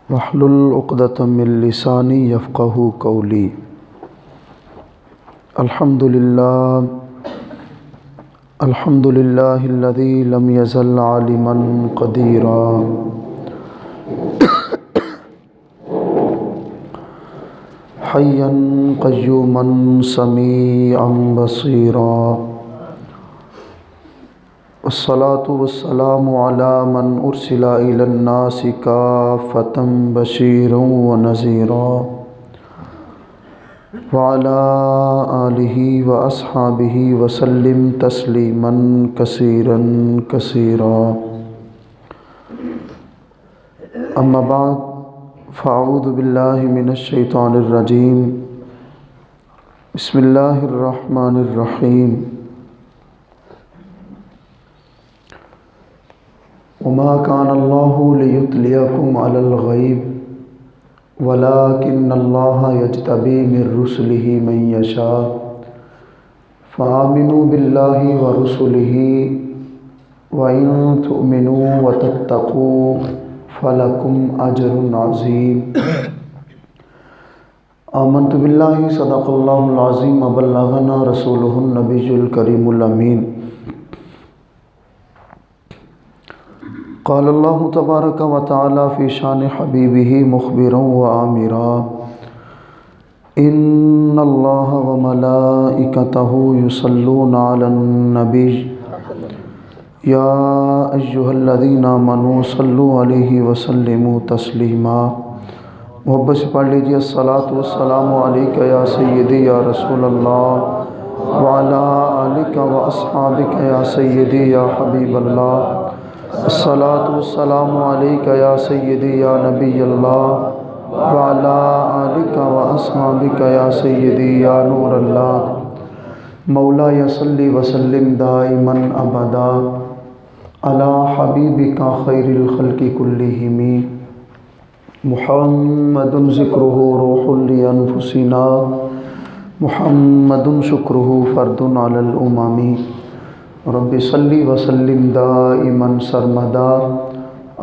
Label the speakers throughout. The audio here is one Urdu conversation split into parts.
Speaker 1: واحلل عقدۃ من لسانی یفقہوا قولی۔ الحمد للہ الذی لم یزل عالما قدیرا حیا قیوما سمیعا بصیرا، والصلاة والسلام علی من ارسل الی الناس کافۃ بشیرا ونذیرا، وعلی آلہ واصحابہ وسلم تسلیما کثیرا کثیرا۔ اما بعد فاعوذ باللہ من الشیطان الرجیم، بسم اللہ الرحمن الرحیم۔ وما كان الله ليطلعكم على الغيب ولكن الله يجتبي من رسله من يشاء فآمنوا بالله ورسله وإن تؤمنوا وتتقوا فلكم أجر عظيم۔ آمنت بالله صدق الله العظيم وبلغنا رسوله النبي الكريم الأمين۔ قال اللہ تبارک و تعالی فی شان حبیبہ مخبرا و آمرا، ان اللہ و ملائکتہ یصلون علی النبی یا ایہا الذین آمنوا صلوا علیہ وسلموا تسلیما۔ محبت سے پڑھ لیجیے، الصلاۃ والسلام علیک یا سیدی یا رسول اللہ وعلی آلک و اصحابک یا سیدی یا حبیب اللہ، الصلاۃ والسلام علیک یا سیدی یا نبی اللہ وعلی آلک و اصحابک یا سیدی یا نور اللہ۔ مولایا صلی وسلم دائما ابدا علی حبیبک خیر الخلق کلہم، محمد ذکرہ روح لانفسنا، محمد شکرہ فرد علی الامم۔ رب صلی وسلم دائما سرمدا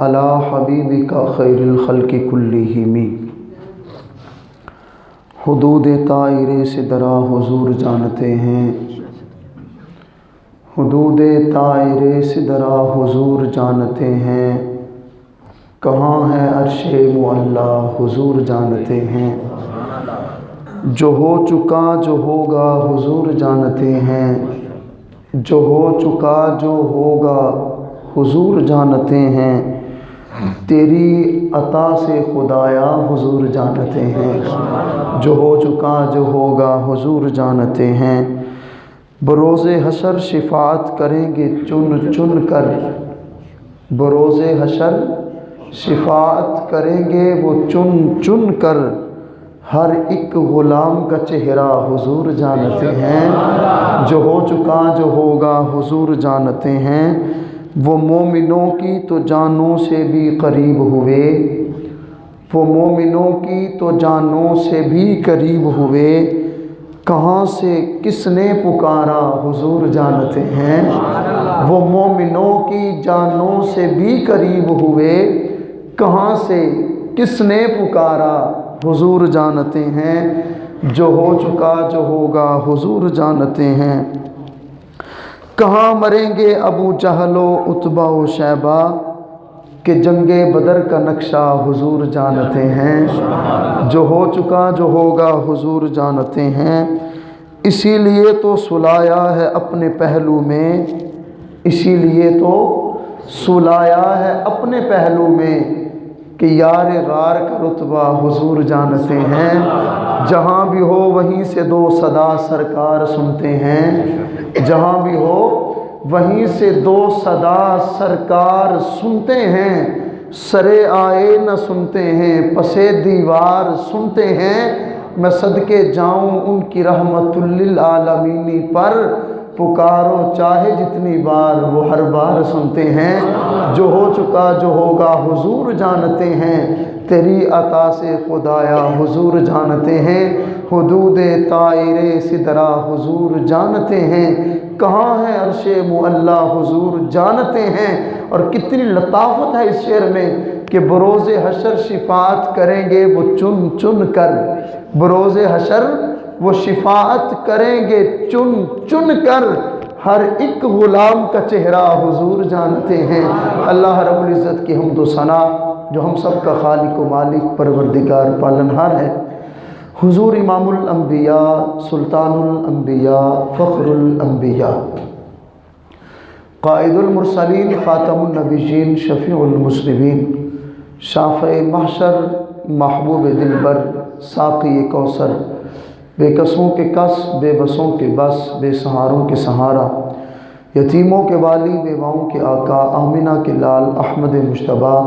Speaker 1: علی حبیبک خیر الخلق کلہم۔ حدود طائر سدرا حضور جانتے ہیں، حدود طائر سدرا حضور جانتے ہیں، کہاں ہے عرش معلی حضور جانتے ہیں، جو ہو چکا جو ہوگا حضور جانتے ہیں، جو ہو چکا جو ہوگا حضور جانتے ہیں، تیری عطا سے خدایا حضور جانتے ہیں، جو ہو چکا جو ہوگا حضور جانتے ہیں۔ بروز حشر شفاعت کریں گے چن چن کر، بروز حشر شفاعت کریں گے وہ چن چن کر، ہر ایک غلام کا چہرہ حضور جانتے ہیں، جو ہو چکا جو ہوگا حضور جانتے ہیں۔ وہ مومنوں کی تو جانوں سے بھی قریب ہوئے، وہ مومنوں کی تو جانوں سے بھی قریب ہوئے، کہاں سے کس نے پکارا حضور جانتے ہیں۔ وہ مومنوں کی جانوں سے بھی قریب ہوئے، کہاں سے کس نے پکارا حضور جانتے ہیں، جو ہو چکا جو ہوگا حضور جانتے ہیں۔ کہاں مریں گے ابو جہل و عتبہ و شیبہ، کہ جنگ بدر کا نقشہ حضور جانتے ہیں، جو ہو چکا جو ہوگا حضور جانتے ہیں۔ اسی لیے تو سلایا ہے اپنے پہلو میں، اسی لیے تو سلایا ہے اپنے پہلو میں، کہ یار غار کا رتبہ حضور جانتے ہیں، جہاں بھی ہو وہیں سے دو صدا سرکار سنتے ہیں، جہاں بھی ہو وہیں سے دو صدا سرکار سنتے ہیں، سرے آئے نہ سنتے ہیں پسے دیوار سنتے ہیں۔ میں صدقے جاؤں ان کی رحمت للعالمین پر، پکارو چاہے جتنی بار وہ ہر بار سنتے ہیں، جو ہو چکا جو ہوگا حضور جانتے ہیں، تیری عطا سے خدایا حضور جانتے ہیں، حدود طائر سدرا حضور جانتے ہیں، کہاں ہے عرش معلا حضور جانتے ہیں۔ اور کتنی لطافت ہے اس شعر میں کہ بروز حشر شفاعت کریں گے وہ چن چن کر، بروز حشر وہ شفاعت کریں گے چن چن کر، ہر ایک غلام کا چہرہ حضور جانتے ہیں۔ اللہ رب العزت کی حمد و ثنا جو ہم سب کا خالق و مالک پروردگار پالنہار ہے، حضور امام الانبیاء سلطان الانبیاء فخر الانبیاء قائد المرسلین خاتم النبیین شفیع المذنبین شافع محشر محبوب دلبر ساقی کوثر، بے کسوں کے کس بے بسوں کے بس بے سہاروں کے سہارا، یتیموں کے والی بیواؤں کے آقا آمنہ کے لال احمد مجتبیٰ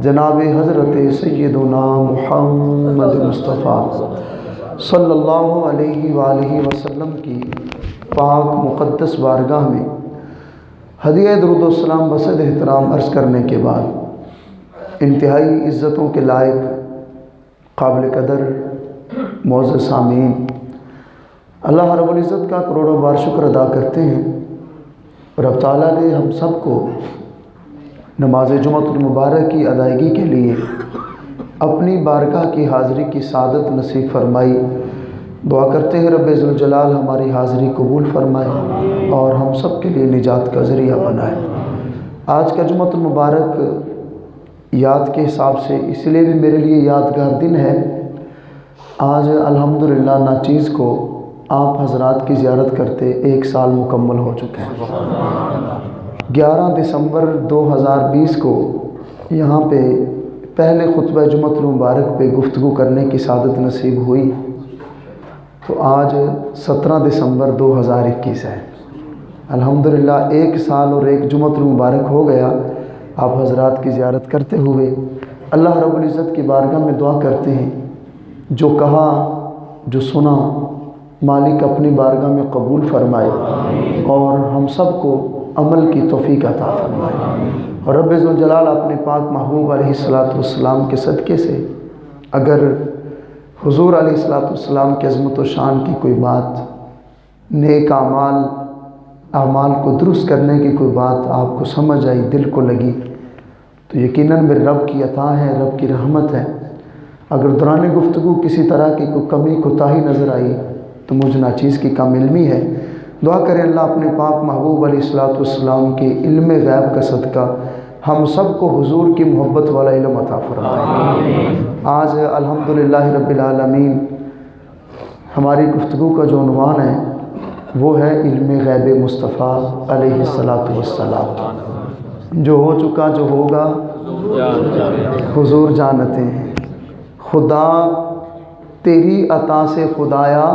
Speaker 1: جناب حضرت سیدنا محمد مصطفیٰ صلی اللہ علیہ وآلہ وسلم کی پاک مقدس بارگاہ میں ہدیہ درود و سلام بصد احترام عرض کرنے کے بعد انتہائی عزتوں کے لائق قابل قدر معزز سامعین، اللہ رب العزت کا کروڑوں بار شکر ادا کرتے ہیں۔ رب تعالیٰ نے ہم سب کو نماز جمعۃ المبارک کی ادائیگی کے لیے اپنی بارگاہ کی حاضری کی سعادت نصیب فرمائی۔ دعا کرتے ہیں رب ذوالجلال ہماری حاضری قبول فرمائے اور ہم سب کے لیے نجات کا ذریعہ بنائے۔ آج کا جمعۃ المبارک یاد کے حساب سے اس لیے بھی میرے لیے یادگار دن ہے، آج الحمدللہ ناچیز کو آپ حضرات کی زیارت کرتے 1 سال مکمل ہو چکے ہیں۔ 11 دسمبر 2020 کو یہاں پہ پہلے خطبہ جمعۃ المبارک پہ گفتگو کرنے کی سعادت نصیب ہوئی، تو آج 17 دسمبر 2021 ہے۔ الحمدللہ 1 سال اور 1 جمعۃ المبارک ہو گیا آپ حضرات کی زیارت کرتے ہوئے۔ اللہ رب العزت کی بارگاہ میں دعا کرتے ہیں، جو کہا جو سنا مالک اپنی بارگاہ میں قبول فرمائے اور ہم سب کو عمل کی توفیق عطا فرمائے۔ اور رب ذوالجلال اپنے پاک محبوب علیہ السلام کے صدقے سے اگر حضور علیہ السلام کی عظمت و شان کی کوئی بات، نیک اعمال کو درست کرنے کی کوئی بات آپ کو سمجھ آئی، دل کو لگی، تو یقیناً میرے رب کی عطا ہے، رب کی رحمت ہے۔ اگر دوران گفتگو کسی طرح کی کوئی کمی کوتاہی نظر آئی تو مجھ ناچیز کی کم علمی ہے۔ دعا کریں اللہ اپنے پاک محبوب علیہ السلام کے علم غیب کا صدقہ ہم سب کو حضور کی محبت والا علم عطا فرمائے۔ آج الحمدللہ رب العالمین ہماری گفتگو کا جو عنوان ہے وہ ہے علم غیب مصطفیٰ علیہ السلام، جو ہو چکا جو ہوگا حضور جانتے ہیں، خدا تیری عطا سے خدایا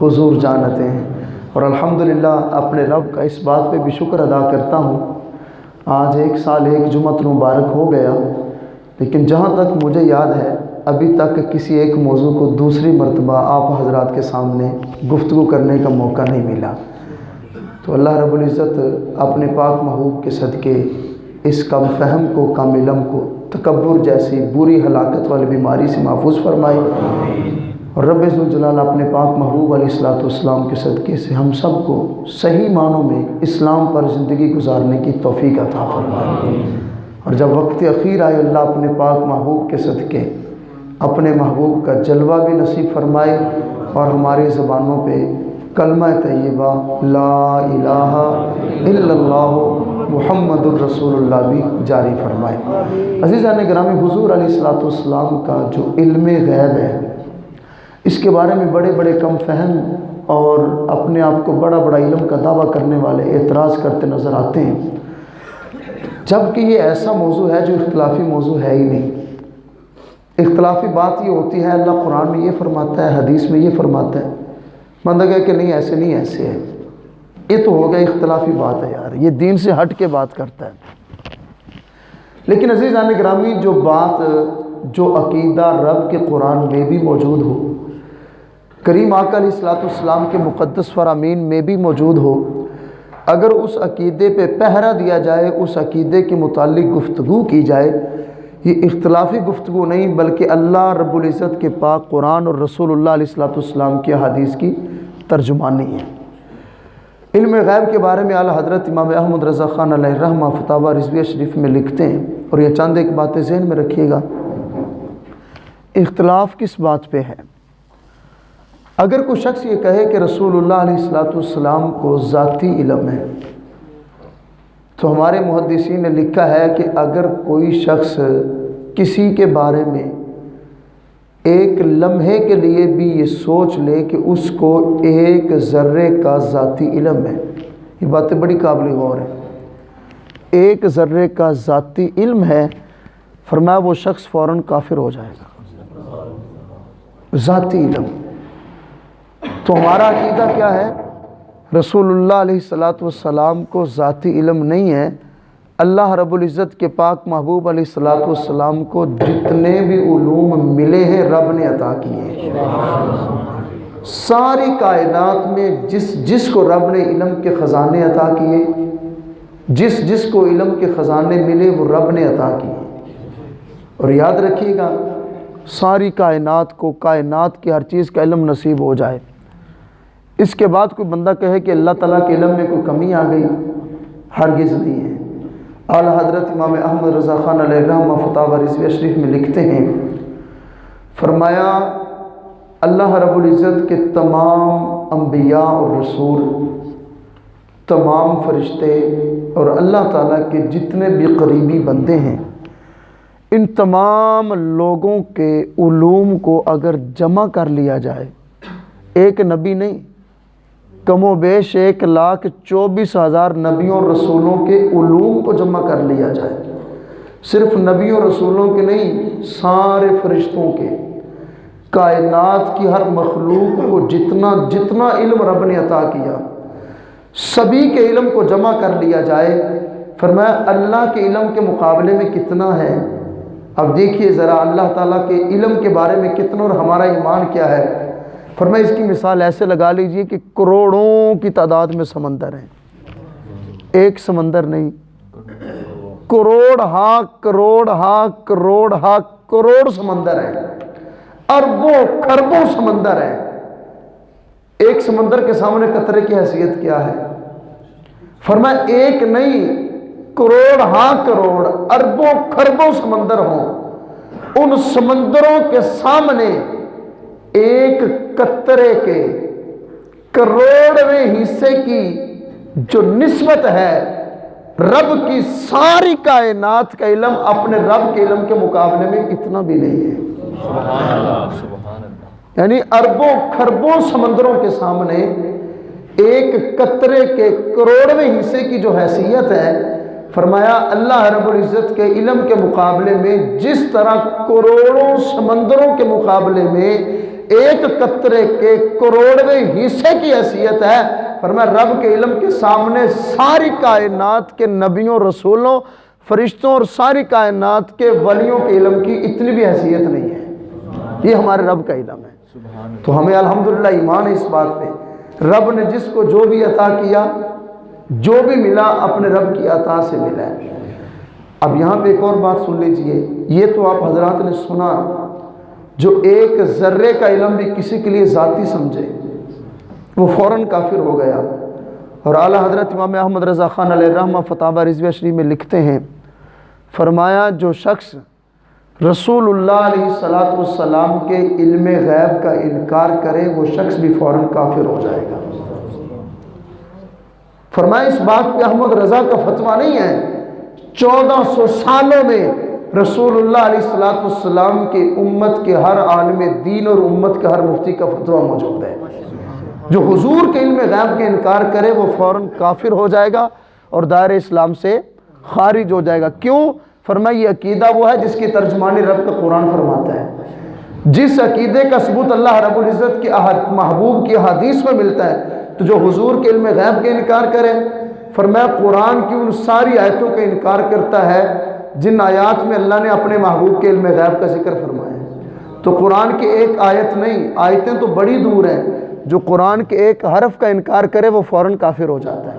Speaker 1: حضور جانتے ہیں۔ اور الحمدللہ اپنے رب کا اس بات پہ بھی شکر ادا کرتا ہوں، آج 1 سال 1 جمعۃ المبارک ہو گیا، لیکن جہاں تک مجھے یاد ہے ابھی تک کسی ایک موضوع کو دوسری مرتبہ آپ حضرات کے سامنے گفتگو کرنے کا موقع نہیں ملا۔ تو اللہ رب العزت اپنے پاک محبوب کے صدقے اس کم فہم کو، کم علم کو تکبر جیسی بری ہلاکت والی بیماری سے محفوظ فرمائے، اور رب ذوالجلال اپنے پاک محبوب علیہ السلام کے صدقے سے ہم سب کو صحیح معنوں میں اسلام پر زندگی گزارنے کی توفیق عطا فرمائے۔ اور جب وقت اخیر آئے اللہ اپنے پاک محبوب کے صدقے اپنے محبوب کا جلوہ بھی نصیب فرمائے اور ہماری زبانوں پہ کلمہ طیبہ لا الہ الا اللہ محمد الرسول اللہ بھی جاری فرمائے۔ عزیزان گرامی، حضور علیہ السلام کا جو علم غیب ہے اس کے بارے میں بڑے بڑے کم فہم اور اپنے آپ کو بڑا بڑا علم کا دعویٰ کرنے والے اعتراض کرتے نظر آتے ہیں، جبکہ یہ ایسا موضوع ہے جو اختلافی موضوع ہے ہی نہیں۔ اختلافی بات یہ ہوتی ہے اللہ قرآن میں یہ فرماتا ہے، حدیث میں یہ فرماتا ہے، بندہ کہے کہ نہیں ایسے نہیں ایسے ہے، یہ تو ہو گیا اختلافی بات ہے یار، یہ دین سے ہٹ کے بات کرتا ہے۔ لیکن عزیزان گرامی، جو بات جو عقیدہ رب کے قرآن میں بھی موجود ہو، کریم آقا علیہ السلام کے مقدس فرامین میں بھی موجود ہو، اگر اس عقیدے پہ پہرا دیا جائے، اس عقیدے کے متعلق گفتگو کی جائے، یہ اختلافی گفتگو نہیں بلکہ اللہ رب العزت کے پاک قرآن اور رسول اللہ علیہ السلام کی حدیث کی ترجمانی ہے۔ علم غیب کے بارے میں اعلیٰ حضرت امام احمد رضا خان علیہ الرحمہ فتاوی رضویہ شریف میں لکھتے ہیں، اور یہ چند ایک باتیں ذہن میں رکھیے گا۔ اختلاف کس بات پہ ہے؟ اگر کوئی شخص یہ کہے کہ رسول اللہ علیہ السلام کو ذاتی علم ہے، تو ہمارے محدثین نے لکھا ہے کہ اگر کوئی شخص کسی کے بارے میں ایک لمحے کے لیے بھی یہ سوچ لے کہ اس کو ایک ذرے کا ذاتی علم ہے، یہ باتیں بڑی قابل غور ہیں، ایک ذرے کا ذاتی علم ہے، فرمایا وہ شخص فوراً کافر ہو جائے گا۔ ذاتی علم، تو ہمارا عقیدہ کیا ہے؟ رسول اللہ علیہ السلام کو ذاتی علم نہیں ہے۔ اللہ رب العزت کے پاک محبوب علیہ السلام کو جتنے بھی علوم ملے ہیں رب نے عطا کیے ہیں۔ ساری کائنات میں جس کو رب نے علم کے خزانے عطا کیے، جس کو علم کے خزانے ملے وہ رب نے عطا کیے۔ اور یاد رکھیے گا، ساری کائنات کو کائنات کی ہر چیز کا علم نصیب ہو جائے، اس کے بعد کوئی بندہ کہے کہ اللہ تعالیٰ کے علم میں کوئی کمی آ گئی، ہرگز نہیں ہے۔ اعلیٰ حضرت امام احمد رضا خان علیہ الرحمہ فتاوی رضویہ شریف میں لکھتے ہیں، فرمایا اللہ رب العزت کے تمام انبیاء اور رسول، تمام فرشتے اور اللہ تعالیٰ کے جتنے بھی قریبی بندے ہیں، ان تمام لوگوں کے علوم کو اگر جمع کر لیا جائے، ایک نبی نہیں، کم و بیش 1,24,000 نبیوں اور رسولوں کے علوم کو جمع کر لیا جائے، صرف نبیوں اور رسولوں کے نہیں، سارے فرشتوں کے، کائنات کی ہر مخلوق کو جتنا علم رب نے عطا کیا، سبھی کے علم کو جمع کر لیا جائے، فرمایا اللہ کے علم کے مقابلے میں کتنا ہے؟ اب دیکھیے ذرا اللہ تعالیٰ کے علم کے بارے میں کتنا اور ہمارا ایمان کیا ہے۔ فرمایا اس کی مثال ایسے لگا لیجئے کہ کروڑوں کی تعداد میں سمندر ہیں، ایک سمندر نہیں، کروڑ سمندر ہیں، اربوں خربوں سمندر ہیں۔ ایک سمندر کے سامنے قطرے کی حیثیت کیا ہے؟ فرمایا ایک نہیں، کروڑ اربوں خربوں سمندر ہوں، ان سمندروں کے سامنے ایک قطرے کے کروڑویں حصے کی جو نسبت ہے رب کی ساری کائنات کا علم اپنے رب کے علم کے مقابلے میں اتنا بھی نہیں ہے۔ سبحان اللہ۔ یعنی اربوں خربوں سمندروں کے سامنے ایک قطرے کے کروڑویں حصے کی جو حیثیت ہے، فرمایا اللہ رب العزت کے علم کے مقابلے میں جس طرح کروڑوں سمندروں کے مقابلے میں ایک قطرے کے کروڑویں حصے کی حیثیت ہے، فرمایا رب کے علم کے سامنے ساری کائنات کے نبیوں، رسولوں، فرشتوں اور ساری کائنات کے ولیوں کے علم کی اتنی بھی حیثیت نہیں ہے۔ یہ ہمارے رب کا علم ہے۔ تو ہمیں الحمدللہ ایمان ہے اس بات پہ، رب نے جس کو جو بھی عطا کیا، جو بھی ملا اپنے رب کی عطا سے ملا ہے۔ اب یہاں پہ ایک اور بات سن لیجئے، یہ تو آپ حضرات نے سنا، جو ایک ذرے کا علم بھی کسی کے لیے ذاتی سمجھے وہ فوراً کافر ہو گیا۔ اور اعلیٰ حضرت امام احمد رضا خان علیہ الرحمہ فتاوی رضویہ شریف میں لکھتے ہیں، فرمایا جو شخص رسول اللہ علیہ السلام کے علم غیب کا انکار کرے وہ شخص بھی فوراً کافر ہو جائے گا۔ فرمایا اس بات پہ احمد رضا کا فتویٰ نہیں ہے، 1400 سالوں میں رسول اللہ علیہ السلام کی امت کے ہر عالم دین اور امت کے ہر مفتی کا فتویٰ موجود ہے۔ جو حضور کے علم غیب کے انکار کرے وہ فوراً کافر ہو جائے گا اور دائرہ اسلام سے خارج ہو جائے گا۔ کیوں؟ فرمایا یہ عقیدہ وہ ہے جس کی ترجمانی رب کا قرآن فرماتا ہے، جس عقیدے کا ثبوت اللہ رب العزت کے محبوب کی حدیث میں ملتا ہے۔ تو جو حضور کے علم غیب کے انکار کرے، فرمایا قرآن کی ان ساری آیتوں کا انکار کرتا ہے جن آیات میں اللہ نے اپنے محبوب کے علم غیب کا ذکر فرمایا ہے۔ تو قرآن کی ایک آیت نہیں، آیتیں تو بڑی دور ہیں، جو قرآن کے ایک حرف کا انکار کرے وہ فوراً کافر ہو جاتا ہے۔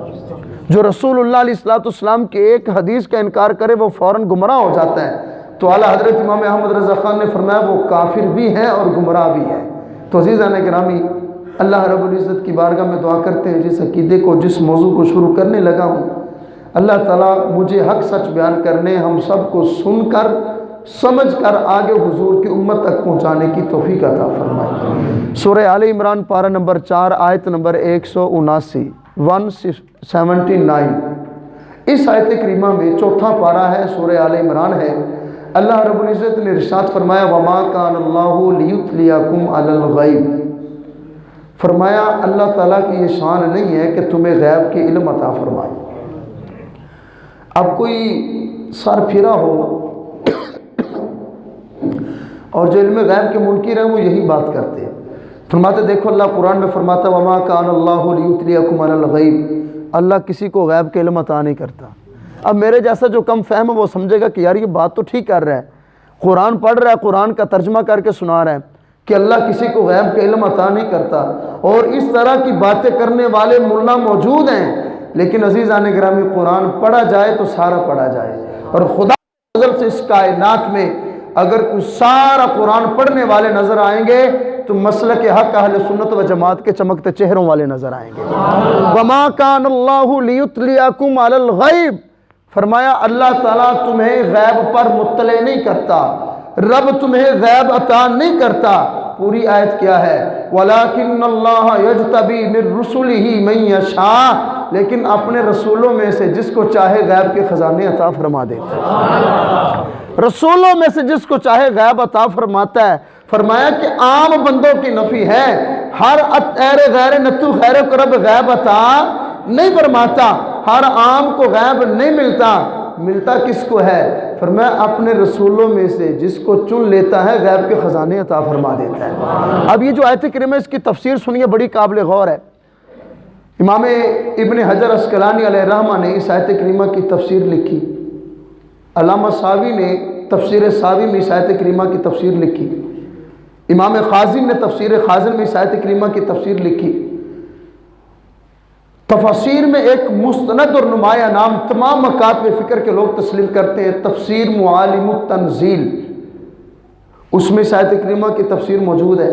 Speaker 1: جو رسول اللہ علیہ السلام کے ایک حدیث کا انکار کرے وہ فوراً گمراہ ہو جاتا ہے۔ تو اعلیٰ حضرت امام احمد رضا خان نے فرمایا وہ کافر بھی ہیں اور گمراہ بھی ہیں۔ تو عزیزان گرامی، اللہ رب العزت کی بارگاہ میں دعا کرتے ہیں جس عقیدے کو، جس موضوع کو شروع کرنے لگا ہوں، اللہ تعالیٰ مجھے حق سچ بیان کرنے، ہم سب کو سن کر سمجھ کر آگے حضور کی امت تک پہنچانے کی توفیق عطا فرمائے۔ سورہ آل عمران پارہ نمبر 4 آیت نمبر 179 179۔ اس آیت کریمہ میں چوتھا پارہ ہے، سورہ آل عمران ہے۔ اللہ رب العزت نے ارشاد فرمایا وَمَا كَانَ اللَّهُ لِيُطْلِعَكُمْ عَلَى الْغَيْبِ، فرمایا اللہ تعالیٰ کی یہ شان نہیں ہے کہ تمہیں غیب کے علم عطا فرمائے۔ اب کوئی سر پھرا ہو اور جو علم غیب کے منکر ہیں وہ یہی بات کرتے ہیں، فرماتے دیکھو اللہ قرآن میں فرماتا وَمَا كَانَ اللَّهُ لِيُطْلِعَكُمْ عَلَى الْغَيْبِ، اللہ کسی کو غیب کے علم عطا نہیں کرتا۔ اب میرے جیسا جو کم فہم ہے وہ سمجھے گا کہ یار یہ بات تو ٹھیک کر رہا ہے، قرآن پڑھ رہا ہے، قرآن کا ترجمہ کر کے سنا رہا ہے کہ اللہ کسی کو غیب کے علم عطا نہیں کرتا، اور اس طرح کی باتیں کرنے والے ملا موجود ہیں۔ لیکن عزیزان گرامی، قرآن پڑھا جائے تو سارا پڑھا جائے، اور خدا کی فضل سے اس کائنات میں اگر کوئی سارا قرآن پڑھنے والے نظر آئیں گے تو مسلک حق اہل سنت و جماعت کے چمکتے چہروں والے نظر آئیں گے۔ وَمَا كَانَ اللَّهُ لِيُطْلِعَكُمْ عَلَى الْغَيْبِ، فرمایا اللہ تعالیٰ تمہیں غیب پر مطلع نہیں کرتا، رب تمہیں غیب عطا نہیں کرتا۔ پوری آیت کیا ہے؟ وَلَٰكِنَّ اللَّهَ يَجْتَبِي مِن رُّسُلِهِ مَن يَشَاءُ، لیکن اپنے رسولوں میں سے جس کو چاہے غیب کے خزانے عطا فرما دیتا ہے۔ رسولوں میں سے جس کو چاہے غیب عطا فرماتا ہے۔ فرمایا کہ عام بندوں کی نفی ہے، ہر ایر غیر نتو خیر کو رب غیب عطا نہیں فرماتا، ہر عام کو غیب نہیں ملتا، ملتا کس کو ہے؟ فرمایا اپنے رسولوں میں سے جس کو چن لیتا ہے غیب کے خزانے عطا فرما دیتا ہے۔ اب یہ جو آیت کریمہ اس کی تفسیر سنیے، بڑی قابل غور ہے۔ امام ابن حجر عسقلانی علیہ رحمہ نے اس آیت کریمہ کی تفسیر لکھی، علامہ ساوی نے تفسیر ساوی میں اس آیت کریمہ کی تفسیر لکھی، امام خازن نے تفسیر خازن میں اس آیت کریمہ کی تفسیر لکھی۔ تفسیر میں ایک مستند اور نمایاں نام تمام مکاتب فکر کے لوگ تسلیم کرتے ہیں، تفسیر معالم التنزیل، اس میں اس آیت کریمہ کی تفسیر موجود ہے۔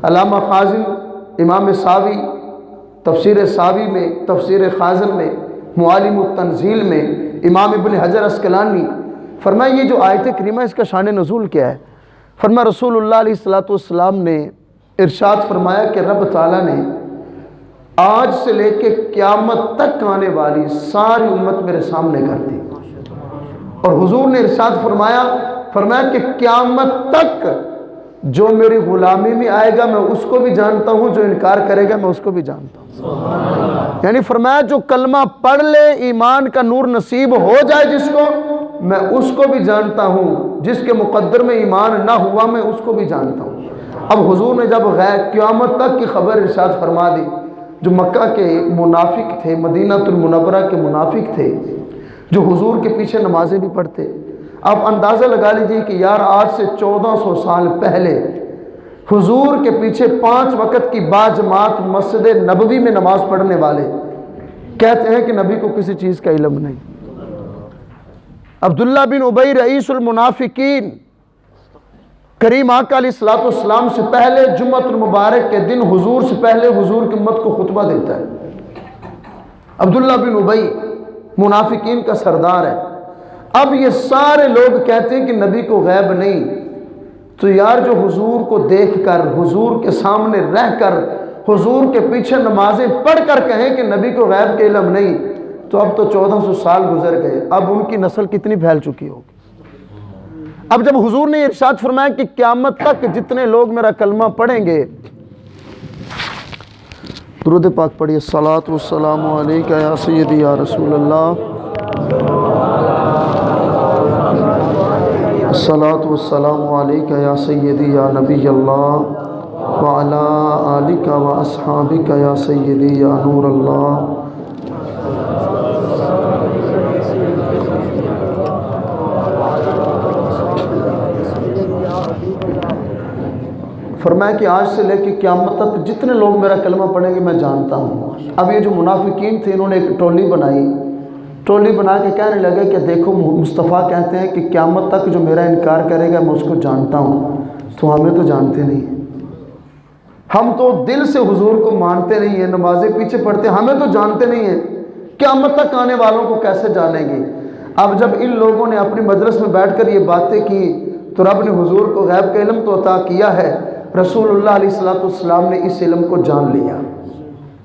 Speaker 1: علامہ خازن، امام ساوی تفسیر ساوی میں، تفسیر خازن میں، معالم التنزیل میں، امام ابن حجر عسقلانی، فرمایا یہ جو آیت کریمہ اس کا شان نزول کیا ہے؟ فرمایا رسول اللہ علیہ السلام نے ارشاد فرمایا کہ رب تعالیٰ نے آج سے لے کے قیامت تک آنے والی ساری امت میرے سامنے کر دی، اور حضور نے ارشاد فرمایا کہ قیامت تک جو میری غلامی میں آئے گا میں اس کو بھی جانتا ہوں، جو انکار کرے گا میں اس کو بھی جانتا ہوں۔ یعنی فرمایا جو کلمہ پڑھ لے، ایمان کا نور نصیب ہو جائے جس کو، میں اس کو بھی جانتا ہوں، جس کے مقدر میں ایمان نہ ہوا میں اس کو بھی جانتا ہوں۔ اب حضور نے جب قیامت تک کی خبر ارشاد فرما دی، جو مکہ کے منافق تھے، مدینہ المنورہ کے منافق تھے، جو حضور کے پیچھے نمازیں بھی پڑھتے، آپ اندازہ لگا لیجئے کہ یار آج سے 1400 سال پہلے حضور کے پیچھے 5 وقت کی باجماعت مسجد نبوی میں نماز پڑھنے والے کہتے ہیں کہ نبی کو کسی چیز کا علم نہیں۔ عبداللہ بن ابی رئیس المنافقین کریم آقا علیہ السلام سے پہلے جمعۃ المبارک کے دن حضور سے پہلے حضور کی امت کو خطبہ دیتا ہے۔ عبداللہ بن ابی منافقین کا سردار ہے۔ اب یہ سارے لوگ کہتے ہیں کہ نبی کو غیب نہیں، تو یار جو حضور کو دیکھ کر، حضور کے سامنے رہ کر، حضور کے پیچھے نمازیں پڑھ کر کہیں کہ نبی کو غیب کے علم نہیں، تو اب تو 1400 سال گزر گئے، اب ان کی نسل کتنی پھیل چکی ہوگی۔ اب جب حضور نے ارشاد فرمایا کہ قیامت تک جتنے لوگ میرا کلمہ پڑھیں گے، درود پاک پڑھیے، الصلاۃ والسلام علیک یا سیدی یا رسول اللہ، الصلاۃ والسلام علیک یا سیدی یا نبی اللہ وعلی آلک و اصحابک یا سیدی یا نور اللہ۔ فرمایا کہ آج سے لے کے قیامت تک جتنے لوگ میرا کلمہ پڑھیں گے میں جانتا ہوں۔ اب یہ جو منافقین تھے انہوں نے ایک ٹولی بنائی، ٹولی بنا کے کہنے لگے کہ دیکھو مصطفیٰ کہتے ہیں کہ قیامت تک جو میرا انکار کرے گا میں اس کو جانتا ہوں، تو ہمیں تو جانتے نہیں ہیں، ہم تو دل سے حضور کو مانتے نہیں ہیں، نمازیں پیچھے پڑھتے ہیں، ہمیں تو جانتے نہیں ہیں، قیامت تک آنے والوں کو کیسے جانیں گے؟ اب جب ان لوگوں نے اپنی مجلس میں بیٹھ کر یہ باتیں کی تو رب نے حضور کو غیب کا علم تو عطا کیا ہے، رسول اللہ علیہ السلام نے اس علم کو جان لیا،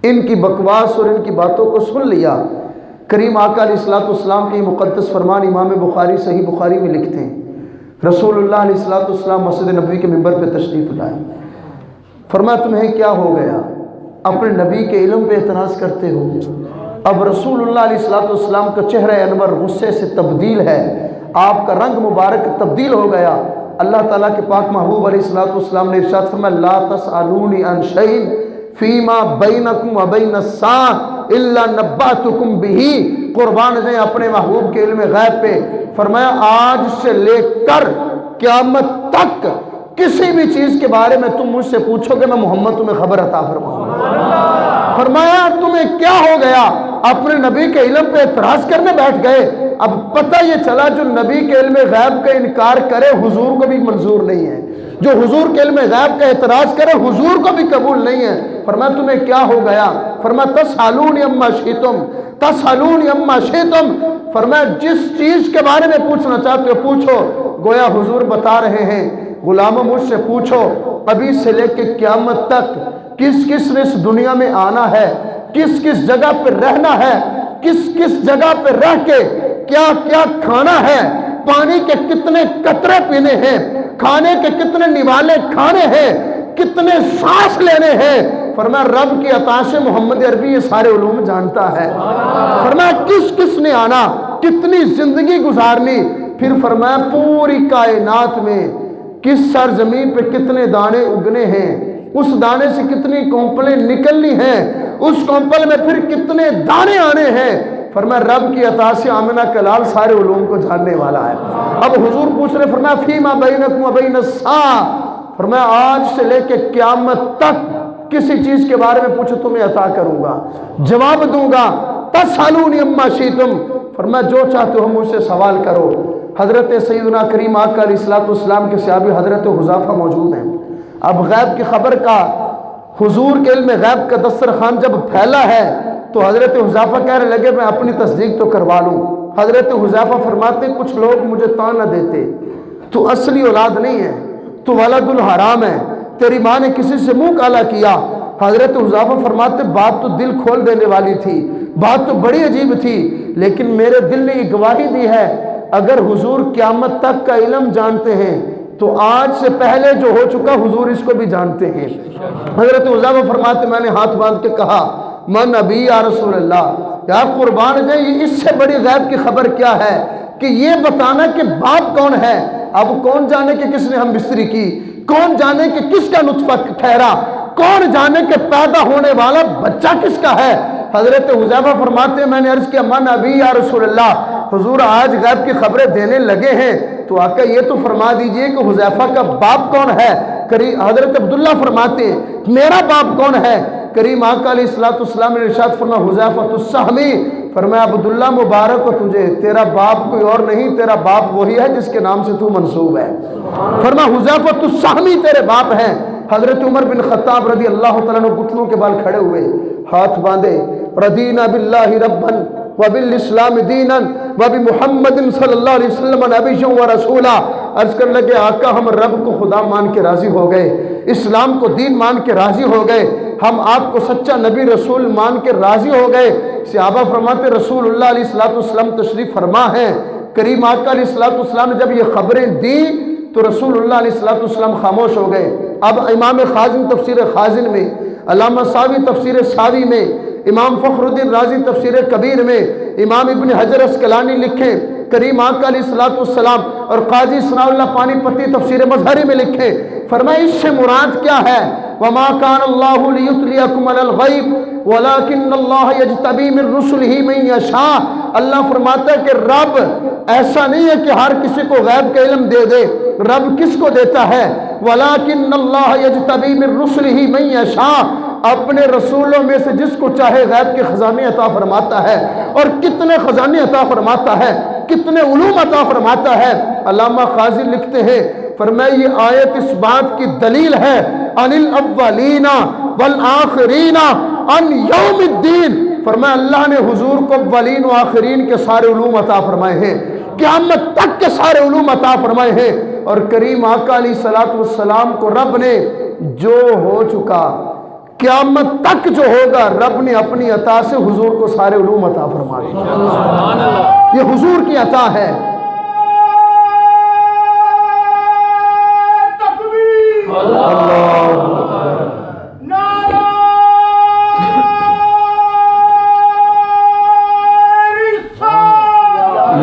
Speaker 1: ان کی بکواس اور ان کی باتوں کو سن لیا۔ کریم آقا علیہ السلام کے مقدس فرمان امام بخاری صحیح بخاری میں لکھتے ہیں، رسول اللہ علیہ السلام مسجد نبوی کے ممبر پہ تشریف لائے، فرمایا تمہیں کیا ہو گیا؟ اپنے نبی کے علم پہ اعتراض کرتے ہو؟ اب رسول اللہ علیہ السلام کا چہرہ انور غصے سے تبدیل ہے، آپ کا رنگ مبارک تبدیل ہو گیا۔ اللہ تعالیٰ کے پاک محبوب علیہ السلام نے ارشاد فرمایا لا تسألونی عن شیء فیما بینکم و بین الساعة الا نبأتکم بہ، قربان جائیں اپنے محبوب کے علم غیب پہ، فرمایا آج سے لے کر قیامت تک کسی بھی چیز کے بارے میں تم مجھ سے پوچھو گے میں محمد تمہیں خبر عطا فرماؤں گا۔ فرمایا تمہیں کیا ہو گیا؟ اپنے نبی کے علم پہ اعتراض کرنے بیٹھ گئے۔ اب پتہ یہ چلا جو نبی کے علم غیب کا انکار کرے حضور کو بھی منظور نہیں ہے، جو حضور کے علم غیب کا اعتراض کرے حضور کو بھی قبول نہیں ہے۔ فرمایا تمہیں کیا ہو گیا؟ فرمایا تسألونی عما شئتم، تسألونی عما شئتم، فرمایا جس چیز کے بارے میں پوچھنا چاہتے ہو پوچھو۔ گویا حضور بتا رہے ہیں غلاموں مجھ سے پوچھو ابھی سے لے کے قیامت تک کس کس نے اس دنیا میں آنا ہے، کس کس جگہ پہ رہنا ہے، کس کس جگہ پہ رہ کے کیا کیا کھانا ہے، پانی کے کتنے قطرے پینے ہیں، کھانے کے کتنے نوالے کھانے ہیں، کتنے سانس لینے ہیں۔ فرمایا رب کی عطا سے محمد عربی یہ سارے علوم جانتا ہے۔ فرمایا کس کس نے آنا، کتنی زندگی گزارنی، پھر فرمایا پوری کائنات میں کس سرزمین پہ کتنے دانے اگنے ہیں، اس دانے سے کتنی کونپلیں نکلنی ہیں، اس کونپل میں پھر کتنے دانے آنے ہیں۔ فرمایا رب کی عطا سے آمنہ کلال سارے علوم کو جاننے والا ہے۔ اب حضور پوچھ رہے فرمایا فیما بینکم و بین الساعة، فرمایا آج سے لے کے قیامت تک کسی چیز کے بارے میں پوچھو تمہیں عطا کروں گا، جواب دوں گا۔ تسألونی عما شئتم، فرمایا جو چاہتے ہو مجھ سے سوال کرو۔ حضرت سیدنا کریم آقا علیہ السلام کے صحابی حضرت حذیفہ موجود ہیں۔ اب غیب کی خبر کا حضور کے علم غیب کا دسترخوان جب پھیلا ہے تو حضرت حذیفہ کہنے لگے میں اپنی تصدیق تو کروا لوں۔ حضرت حذیفہ فرماتے کچھ لوگ مجھے تانا دیتے تو اصلی اولاد نہیں ہے، تو ولد الحرام ہے، تیری ماں نے کسی سے منہ کالا کیا۔ حضرت حذیفہ فرماتے بات تو دل کھول دینے والی تھی، بات تو بڑی عجیب تھی، لیکن میرے دل نے یہ گواہی دی ہے اگر حضور قیامت تک کا علم جانتے ہیں تو آج سے پہلے جو ہو چکا حضور اس کو بھی جانتے ہیں۔ حضرت حذیفہ فرماتے میں نے ہاتھ باندھ کے کہا من نبی یا رسول اللہ، یا قربان جائیں اس سے بڑی غیب کی خبر کیا ہے کہ یہ بتانا کہ باپ کون ہے۔ اب کون جانے کہ کس نے ہم بستری کی، کون جانے کہ کس کا نطفہ ٹھہرا، کون جانے کہ پیدا ہونے والا بچہ کس کا ہے۔ حضرت حذیفہ فرماتے ہیں میں نے عرض کیا من نبی یا رسول اللہ، حضور آج غیب کی خبریں دینے لگے ہیں تو آقا یہ تو فرما دیجئے کہ حذیفہ کا باپ کون ہے۔ حضرت عبداللہ فرماتے ہیں میرا باپ کون ہے۔ کریم آقا علیہ السلام نے ارشاد فرمایا حذیفہ السہمی، فرمایا عبداللہ مبارک ہو تجھے، تیرا باپ کوئی اور نہیں، تیرا باپ وہی ہے جس کے نام سے تو منسوب ہے۔ فرمایا حذیفہ السہمی تیرے باپ ہیں۔ حضرت عمر بن خطاب رضی اللہ تعالیٰ عنہ گھٹنوں کے بال کھڑے ہوئے، ہاتھ باندھے، رضینا باللہ ربا وبالاسلام دینا وبمحمد صلی اللہ علیہ وسلم نبیا ورسولا۔ عرض کرنے لگے آقا ہم رب کو خدا مان کے راضی ہو گئے، اسلام کو دین مان کے راضی ہو گئے، ہم آپ کو سچا نبی رسول مان کے راضی ہو گئے۔ صحابہ فرماتے رسول اللہ علیہ السلام تشریف فرما ہیں۔ کریم آقا علیہ السلام نے جب یہ خبریں دیں تو رسول اللہ علیہ السلام خاموش ہو گئے۔ اب امام خازن تفسیر خازن میں، علامہ ساوی تفسیر ساوی میں، امام فخر الدین رازی تفسیر کبیر میں، امام ابن حجر اسقلانی لکھیں کریم آقا علیہ السلام، اور قاضی ثناء اللہ پانی پتی تفسیر مظہری میں لکھیں، فرمایا اس سے مراد کیا ہے؟ وما كان الله ليطلعكم على الغيب ولكن الله يجتبي من رسله من يشاء۔ اللہ فرماتا ہے کہ رب ایسا نہیں ہے کہ ہر کسی کو غیب کا علم دے دے، رب کس کو دیتا ہے؟ وَلَٰكِنَّ اللَّهَ يَجْتَبِي مِن رُّسُلِهِ مَن يَشَاءُ، اپنے رسولوں میں سے جس کو چاہے غیب کے خزانے عطا فرماتا ہے، اور کتنے خزانے عطا فرماتا ہے، کتنے علوم عطا فرماتا ہے۔ علامہ قاضی لکھتے ہیں، فرمایا یہ آیت اس بات کی دلیل ہے عن الاولین والآخرین عن یوم الدین، فرمایا اللہ نے حضور کو اولین و آخرین کے سارے علوم عطا فرمائے ہیں، قیامت تک کے سارے علوم عطا فرمائے ہیں، اور کریم آقا علیہ السلام کو رب نے جو ہو چکا قیامت تک جو ہوگا رب نے اپنی عطا سے حضور کو سارے علوم عطا فرمائے۔ یہ حضور کی عطا ہے۔ اللہ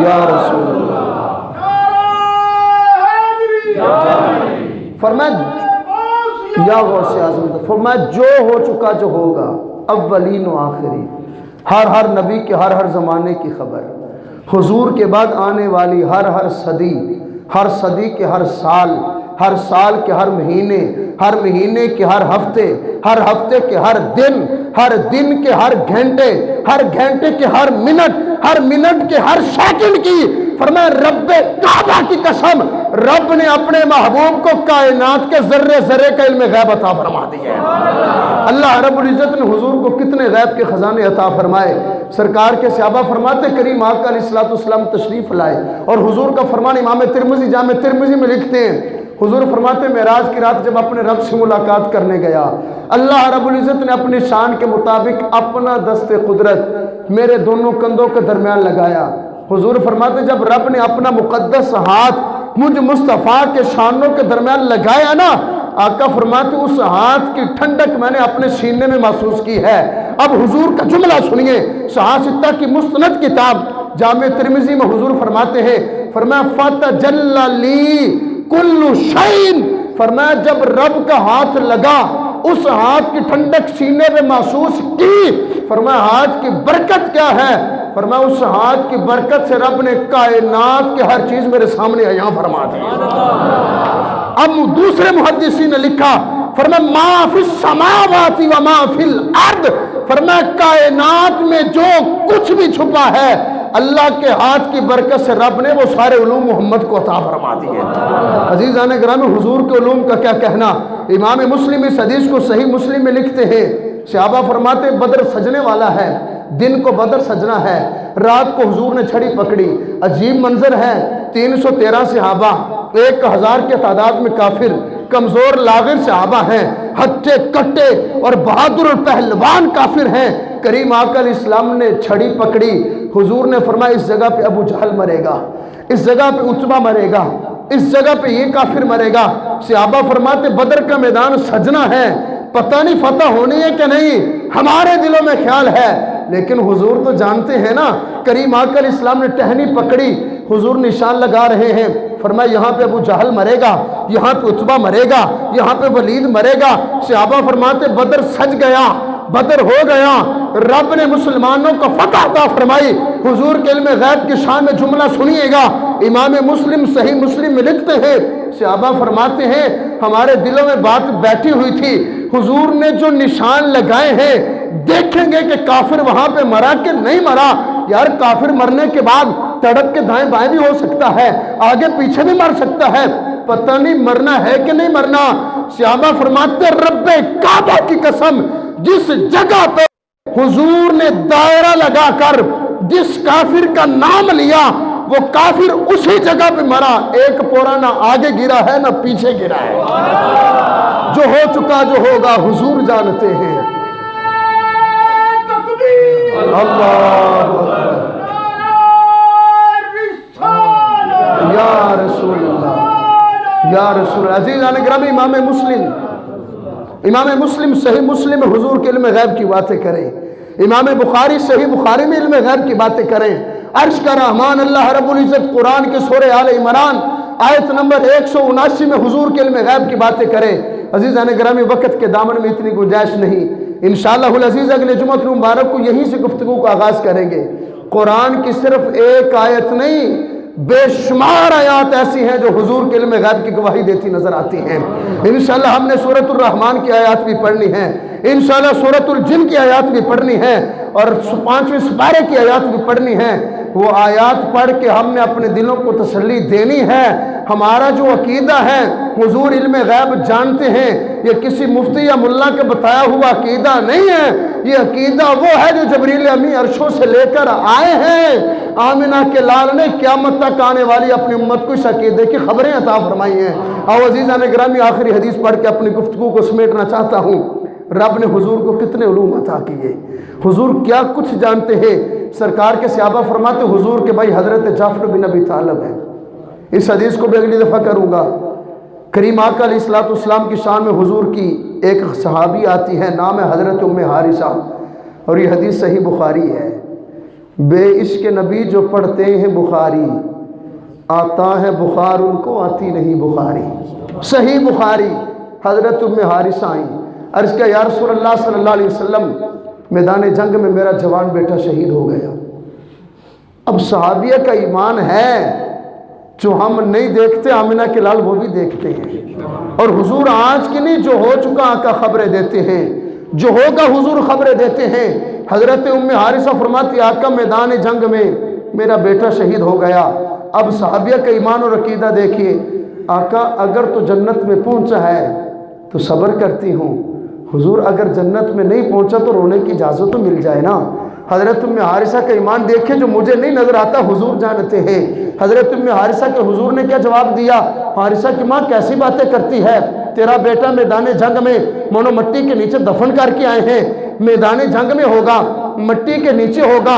Speaker 1: یا رسول اللہ، فرمایا یا غوث اعظم، فرمایا جو ہو چکا جو ہوگا اولین و آخرین، ہر نبی کے ہر زمانے کی خبر، حضور کے بعد آنے والی ہر صدی کے ہر سال کے ہر مہینے کے ہر ہفتے کے ہر دن کے ہر گھنٹے کے ہر منٹ کے ہر سیکنڈ کی، فرمایا رب کعبہ کی قسم، رب نے اپنے محبوب کو کائنات کے ذرے کا علم غیب عطا فرما دیا ہے۔ اللہ رب العزت نے حضور کو کتنے غیب کے خزانے عطا فرمائے۔ سرکار کے صحابہ فرماتے کریم آقا علیہ السلام تشریف لائے، اور حضور کا فرمان امام ترمذی جامع ترمذی میں لکھتے ہیں، حضور فرماتے معراج کی رات جب اپنے رب سے ملاقات کرنے گیا، اللہ رب العزت نے اپنی شان کے مطابق اپنا دست قدرت میرے دونوں کندھوں کے درمیان لگایا۔ حضور فرماتے جب رب نے اپنا مقدس ہاتھ مجھ مصطفیٰ کے شانوں کے درمیان لگایا نا، آقا فرماتے اس ہاتھ کی ٹھنڈک میں نے اپنے سینے میں محسوس کی ہے۔ اب حضور کا جملہ سنیے، صحاح ستہ کی مستند کتاب جامع ترمذی میں حضور فرماتے ہیں، فرمایا فَتَجَلَّ لِي کُلُّ شَيْءٍ، فرمایا جب رب کا ہاتھ لگا اس ہاتھ کی ٹھنڈک سینے میں محسوس کی، فرمایا ہاتھ کی برکت کیا ہے، فرمایا اس ہاتھ کی برکت سے رب نے کائنات کے ہر چیز میرے سامنے عیاں فرما دی۔ اب دوسرے محدثین نے لکھا، فرمایا ما فی السماوات و ما فی الارض، فرمایا کائنات میں جو کچھ بھی چھپا ہے اللہ کے ہاتھ کی برکت سے رب نے وہ سارے علوم محمد کو عطا فرما دیے۔ عزیزان گرامی، حضور کے علوم کا کیا کہنا۔ امام مسلم اس حدیث کو صحیح مسلم میں لکھتے ہیں، صحابہ فرماتے بدر سجنے والا ہے، دن کو بدر سجنا ہے، رات کو حضور نے چھڑی پکڑی، عجیب منظر ہے، 313 صحابہ، 1000 کے تعداد میں کافر، کمزور لاغر صحابہ ہیں، ہتھے کٹے اور بہادر اور پہلوان کافر ہیں۔ کریم آقا علیہ السلام نے چھڑی پکڑی، حضور نے فرمایا اس جگہ پہ ابو جہل مرے گا، اس جگہ پہ عتبہ مرے گا، اس جگہ پہ یہ کافر مرے گا۔ صحابہ فرماتے بدر کا میدان سجنا ہے، پتہ نہیں فتح ہونی ہے کہ نہیں، ہمارے دلوں میں خیال ہے، لیکن حضور تو جانتے ہیں نا۔ کریم آقا علیہ السلام نے ٹہنی پکڑی، حضور نشان لگا رہے ہیں، فرمایا یہاں پہ ابو جہل مرے گا، یہاں پہ عتبہ مرے گا، یہاں پہ ولید مرے گا۔ صحابہ فرماتے بدر سج گیا، بدر ہو گیا، رب نے مسلمانوں کو فتح عطا فرمائی۔ حضور کے علم غیب کی شان میں جملہ سنیے گا، امام مسلم صحیح مسلم میں لکھتے ہیں، صحابہ فرماتے ہیں ہمارے دلوں میں بات بیٹھی ہوئی تھی، حضور نے جو نشان لگائے ہیں دیکھیں گے کہ کافر وہاں پہ مرا کہ نہیں مرا۔ یار کافر مرنے کے بعد تڑپ کے دائیں بائیں بھی ہو سکتا ہے، آگے پیچھے بھی مر سکتا ہے، پتہ نہیں مرنا ہے کہ نہیں مرنا۔ صحابہ فرماتے رب کعبہ کی قسم، جس جگہ پہ حضور نے دائرہ لگا کر جس کافر کا نام لیا وہ کافر اسی جگہ پہ مرا، ایک پورا نہ آگے گرا ہے نہ پیچھے گرا ہے۔ جو ہو چکا جو ہوگا حضور جانتے ہیں۔ اللہ یا رسول اللہ یا رسول اللہ۔ عزیزان گرامی، امام مسلم صحیح مسلم میں حضور کے علم غیب کی باتیں کریں، امام بخاری صحیح بخاری میں علم غیب کی باتیں کریں۔ عرش کا رحمان اللہ رب العزت قرآن کے سورہ آل عمران آیت نمبر 179 میں حضور کے علم غیب کی باتیں کریں۔ عزیزان گرامی، وقت کے دامن میں اتنی گنجائش نہیں، انشاءاللہ العزیز اگلے جمعہ مبارک کو یہیں سے گفتگو کا آغاز کریں گے۔ قرآن کی صرف ایک آیت نہیں بے شمار آیات ایسی ہیں جو حضور کے علم غیب کی گواہی دیتی نظر آتی ہیں۔ انشاءاللہ ہم نے سورۃ الرحمن کی آیات بھی پڑھنی ہیں، انشاءاللہ سورۃ الجن کی آیات بھی پڑھنی ہیں، اور 5ویں سپارے کی آیات بھی پڑھنی ہیں۔ وہ آیات پڑھ کے ہم نے اپنے دلوں کو تسلی دینی ہے۔ ہمارا جو عقیدہ ہے حضور علم غیب جانتے ہیں، یہ کسی مفتی یا ملا کے بتایا ہوا عقیدہ نہیں ہے، یہ عقیدہ وہ ہے جو جبریل امی عرشوں سے لے کر آئے ہیں۔ آمنہ کے لال نے قیامت تک آنے والی اپنی امت کو اس عقیدے کی خبریں عطا فرمائی ہیں۔ اور عزیزان گرامی، آخری حدیث پڑھ کے اپنی گفتگو کو سمیٹنا چاہتا ہوں۔ رب نے حضور کو کتنے علوم عطا کیے، حضور کیا کچھ جانتے ہیں۔ سرکار کے صحابہ فرماتے حضور کے بھائی حضرت جعفر بن ابی طالب ہیں۔ اس حدیث کو بھی اگلی دفعہ کروں گا۔ کریم آقا علیہ السلام کی شان میں حضور کی ایک صحابی آتی ہے، نام ہے حضرت ام حارثہ، اور یہ حدیث صحیح بخاری ہے۔ بے عشق نبی جو پڑھتے ہیں بخاری، آتا ہے بخار ان کو آتی نہیں بخاری۔ صحیح بخاری، حضرت ام حارثہ آئیں، عرض کیا یا رسول اللہ صلی اللہ علیہ وسلم، میدان جنگ میں میرا جوان بیٹا شہید ہو گیا۔ اب صحابیہ کا ایمان ہے جو ہم نہیں دیکھتے، آمنہ کے لال وہ بھی دیکھتے ہیں، اور حضور آج کی نہیں، جو ہو چکا آقا خبریں دیتے ہیں، جو ہوگا حضور خبریں دیتے ہیں۔ حضرت ام حارثہ فرماتی آقا میدان جنگ میں میرا بیٹا شہید ہو گیا۔ اب صحابیہ کا ایمان اور عقیدہ دیکھیے، آقا اگر تو جنت میں پہنچا ہے تو صبر کرتی ہوں، حضور اگر جنت میں نہیں پہنچا تو رونے کی اجازت تو مل جائے نا۔ حضرت ام حارثہ کا ایمان دیکھے، جو مجھے نہیں نظر آتا حضور جانتے ہیں۔ حضرت ام حارثہ کے حضور نے کیا جواب دیا؟ حارثہ کی ماں کیسی باتیں کرتی ہے، تیرا بیٹا میدان جنگ میں مونو مٹی کے نیچے دفن کر کے آئے ہیں، میدان جنگ میں ہوگا، مٹی کے نیچے ہوگا،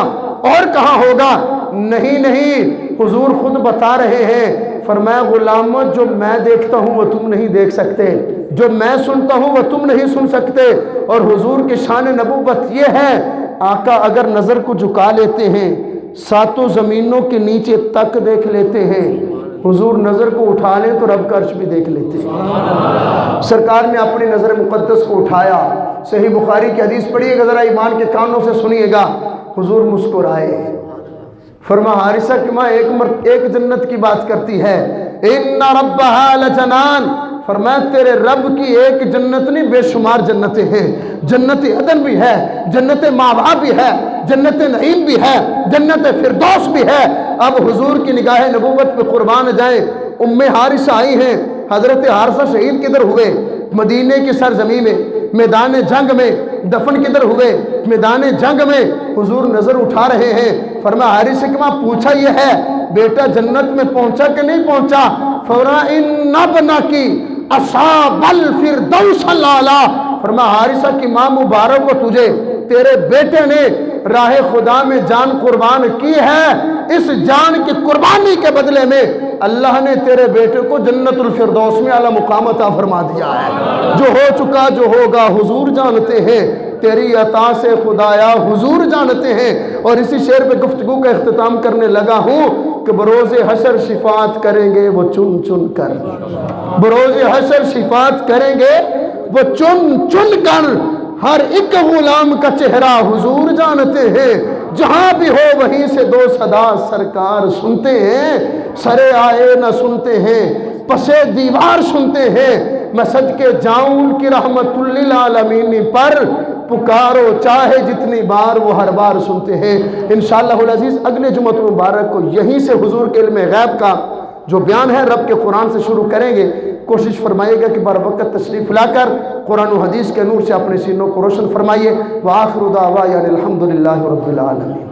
Speaker 1: اور کہاں ہوگا؟ نہیں نہیں، حضور خود بتا رہے ہیں، فرمایا غلام جو میں دیکھتا ہوں وہ تم نہیں دیکھ سکتے، جو میں سنتا ہوں وہ تم نہیں سن سکتے۔ اور حضور کی شان نبوت یہ ہے، آقا اگر نظر کو جھکا لیتے ہیں 7 زمینوں کے نیچے تک دیکھ لیتے ہیں، حضور نظر کو اٹھا لیں تو رب کا عرش بھی دیکھ لیتے ہیں۔ سرکار نے اپنی نظر مقدس کو اٹھایا، صحیح بخاری کی حدیث پڑھیے گا، ذرا ایمان کے کانوں سے سنیے گا، حضور مسکرائے، فرما حارثہ کی ماں ایک جنت کی بات کرتی ہے، ان ربها لجنان، فرمایا تیرے رب کی ایک جنت نہیں بے شمار جنتیں ہیں، جنت عدن بھی ہے، جنت ماوا بھی ہے، جنت نعیم بھی ہے، جنت فردوس بھی ہے۔ اب حضور کی نگاہ نبوت پہ قربان جائیں، ام حارثہ آئی ہیں، حضرت حارثہ شہید کدھر ہوئے؟ مدینے کی سرزمین میں، میدان جنگ میں۔ دفن کدھر ہوئے؟ میدان جنگ میں۔ حضور نظر اٹھا رہے ہیں، فرمایا حارثہ کی ماں پوچھا یہ ہے بیٹا جنت میں پہنچا کہ نہیں پہنچا؟ فرمایا ان ابنکی اصحاب الفردوس الاعلی، فرمایا حارثہ کی ماں مبارک کو تجھے، تیرے بیٹے نے راہ خدا میں جان قربان کی ہے، اس جان کی قربانی کے بدلے میں اللہ نے تیرے بیٹے کو جنت الفردوس میں اعلی مقام عطا فرما دیا ہے۔ جو ہو چکا جو ہوگا حضور جانتے ہیں، تیری عطا سے خدایا حضور جانتے ہیں۔ اور اسی شعر پہ گفتگو کا اختتام کرنے لگا ہوں کہ بروز حشر شفاعت کریں گے وہ چن چن کر، بروز حشر شفاعت کریں گے وہ چن چن کر، ہر ایک غلام کا چہرہ حضور جانتے ہیں، جہاں بھی ہو وہیں سے 2 صدا سرکار سنتے ہیں، سرے آئے نہ سنتے ہیں، پسے دیوار سنتے ہیں، میں صدقے جاؤں ان کی رحمت للعالمین پر، پکارو چاہے جتنی بار وہ ہر بار سنتے ہیں۔ انشاءاللہ العزیز اگلے جمعہ مبارک کو یہیں سے حضور کے علم غیب کا جو بیان ہے رب کے قرآن سے شروع کریں گے۔ کوشش فرمائیے گا کہ بر وقت تشریف لا کر قرآن و حدیث کے نور سے اپنے سینوں کو روشن فرمائیے۔ وآخر دعوانا الحمدللہ رب العالمین۔